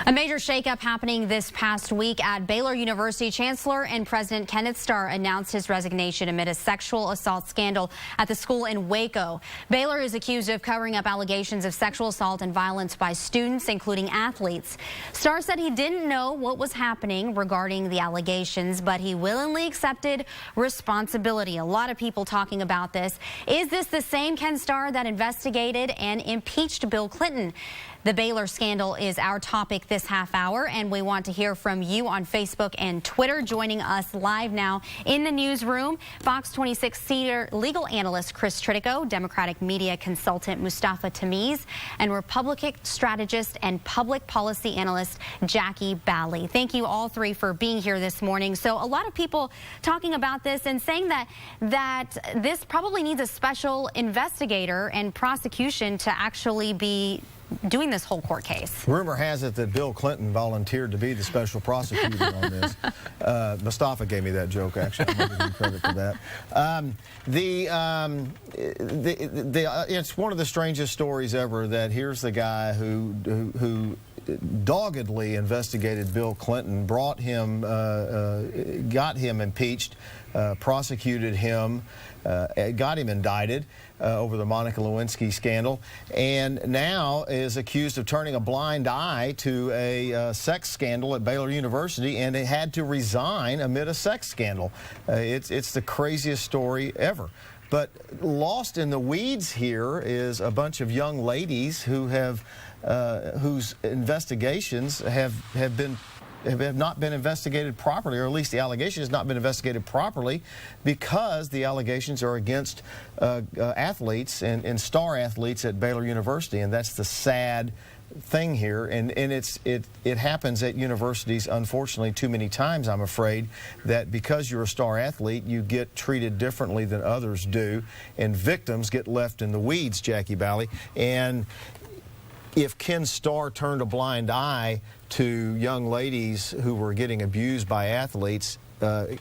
A major shakeup happening this past week at Baylor University. Chancellor and President Kenneth Starr announced his resignation amid a sexual assault scandal at the school in Waco. Baylor is accused of covering up allegations of sexual assault and violence by students, including athletes. Starr said he didn't know what was happening regarding the allegations, but he willingly accepted responsibility. A lot of people talking about this. Is this the same Ken Starr that investigated and impeached Bill Clinton? The Baylor scandal is our topic this half hour, and we want to hear from you on Facebook and Twitter. Joining us live now in the newsroom, Fox 26 senior legal analyst Chris Tritico, Democratic media consultant Mustafa Tamiz, and Republican strategist and public policy analyst Jackie Bally. Thank you all three for being here this morning. So a lot of people talking about this and saying that this probably needs a special investigator and prosecution to actually be doing this whole court case. Rumor has it that Bill Clinton volunteered to be the special prosecutor on this. Mustafa gave me that joke, actually. I'm going to give him credit for that. It's one of the strangest stories ever that here's the guy who doggedly investigated Bill Clinton, brought him, got him impeached, prosecuted him, got him indicted over the Monica Lewinsky scandal, and now is accused of turning a blind eye to a sex scandal at Baylor University, and they had to resign amid a sex scandal. It's the craziest story ever. But lost in the weeds here is a bunch of young ladies who have whose investigations have not been investigated properly, or at least the allegation has not been investigated properly, because the allegations are against athletes and star athletes at Baylor University, and that's the sad thing here. And it happens at universities, unfortunately, too many times, I'm afraid, that because you're a star athlete, you get treated differently than others do, and victims get left in the weeds, Jackie Bally. And if Ken Starr turned a blind eye to young ladies who were getting abused by athletes,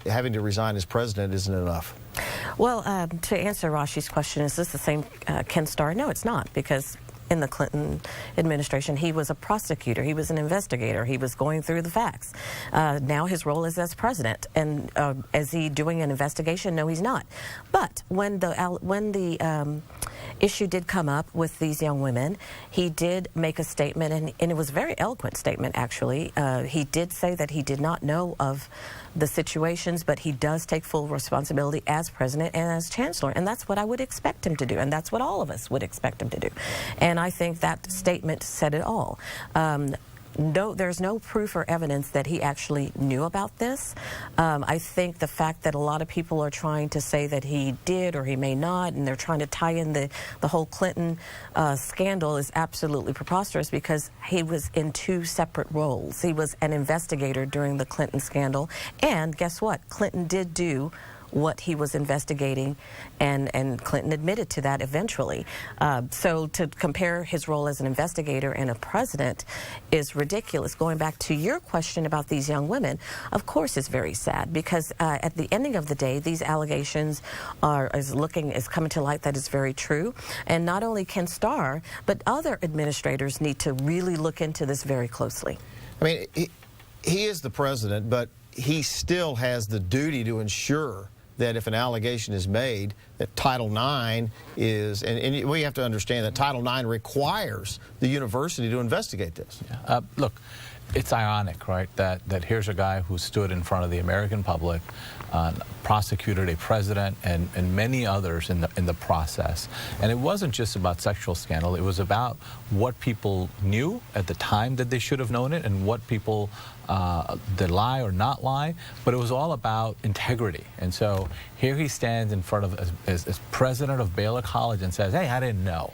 having to resign as president isn't enough. Well, to answer Rashi's question, is this the same Ken Starr? No, it's not, because in the Clinton administration, he was a prosecutor. He was an investigator. He was going through the facts. Now his role is as president. And is he doing an investigation? No, he's not. But when the issue did come up with these young women, he did make a statement, and it was a very eloquent statement, actually. He did say that he did not know of the situations, but he does take full responsibility as president and as chancellor, and that's what I would expect him to do, and that's what all of us would expect him to do. And I think that statement said it all. No, there's no proof or evidence that he actually knew about this. I think the fact that a lot of people are trying to say that he did or he may not, and they're trying to tie in the whole Clinton scandal, is absolutely preposterous, because he was in two separate roles. He was an investigator during the Clinton scandal, and guess what? Clinton did do what he was investigating, and Clinton admitted to that eventually. So to compare his role as an investigator and a president is ridiculous. Going back to your question about these young women, of course it's very sad, because at the ending of the day, these allegations is coming to light that is very true. And not only Ken Starr, but other administrators need to really look into this very closely. I mean, he is the president, but he still has the duty to ensure that if an allegation is made, that Title IX is, and we have to understand that Title IX requires the university to investigate this. Yeah. Look, it's ironic, right, that here's a guy who stood in front of the American public, prosecuted a president and many others in the process. And it wasn't just about sexual scandal. It was about what people knew at the time that they should have known it, and what people did lie or not lie. But it was all about integrity. And so here he stands in front of, as president of Baylor College, and says, hey, I didn't know.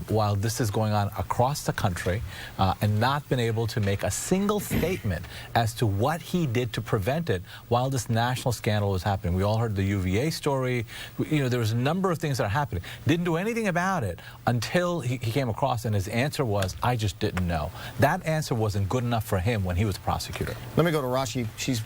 While this is going on across the country, and not been able to make a single statement as to what he did to prevent it while this national scandal was happening. We all heard the UVA story. You know, there was a number of things that are happening. Didn't do anything about it until he came across, and his answer was, I just didn't know. That answer wasn't good enough for him when he was prosecutor. Let me go to Rashi. She's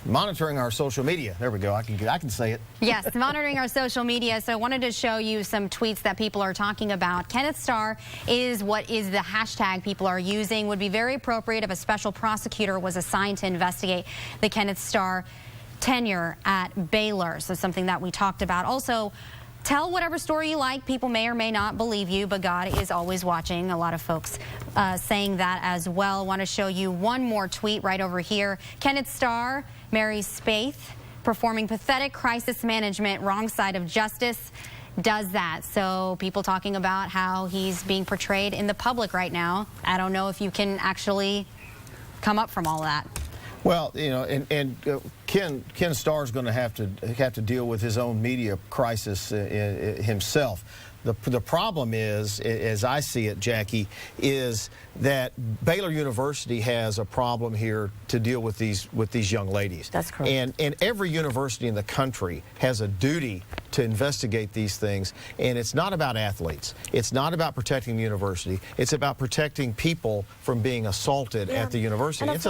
monitoring our social media. There we go. I can say it. Yes, monitoring our social media. So I wanted to show you some tweets that people are talking talking about. Kenneth Starr is what is the hashtag people are using. Would be very appropriate if a special prosecutor was assigned to investigate the Kenneth Starr tenure at Baylor. So something that we talked about. Also, tell whatever story you like. People may or may not believe you, but God is always watching. A lot of folks saying that as well. Want to show you one more tweet right over here. Kenneth Starr marries Spaeth, performing pathetic crisis management, wrong side of justice. Does that. So people talking about how he's being portrayed in the public right now. I don't know if you can actually come up from all that. Well, you know, Ken Starr's going to have to deal with his own media crisis himself. The problem is, as I see it, Jackie, is that Baylor University has a problem here to deal with these young ladies. That's correct. And every university in the country has a duty to investigate these things. And it's not about athletes. It's not about protecting the university. It's about protecting people from being assaulted at the university. It's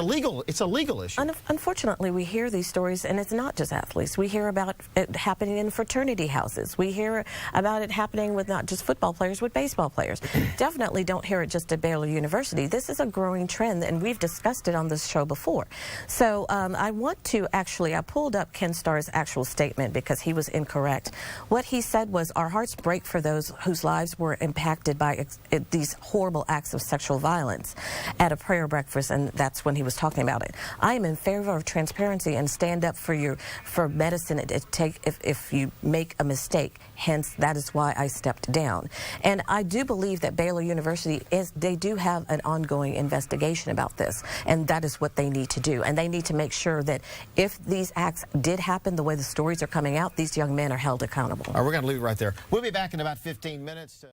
a legal issue. Unfortunately, we hear these stories, and it's not just athletes. We hear about it happening in fraternity houses. We hear about it happening with not just football players, with baseball players. Definitely don't hear it just at Baylor University. This is a growing trend, and we've discussed it on this show before. So I want to actually, I pulled up Ken Starr's actual statement because he was incorrect. What he said was, our hearts break for those whose lives were impacted by these horrible acts of sexual violence at a prayer breakfast, and that's when he was talking about it. I am in favor of transparency and stand up for medicine if you make a mistake. Hence, that is why I stepped down. And I do believe that Baylor University they do have an ongoing investigation about this, and that is what they need to do. And they need to make sure that if these acts did happen the way the stories are coming out, these young men are held accountable. All right, we're going to leave it right there. We'll be back in about 15 minutes.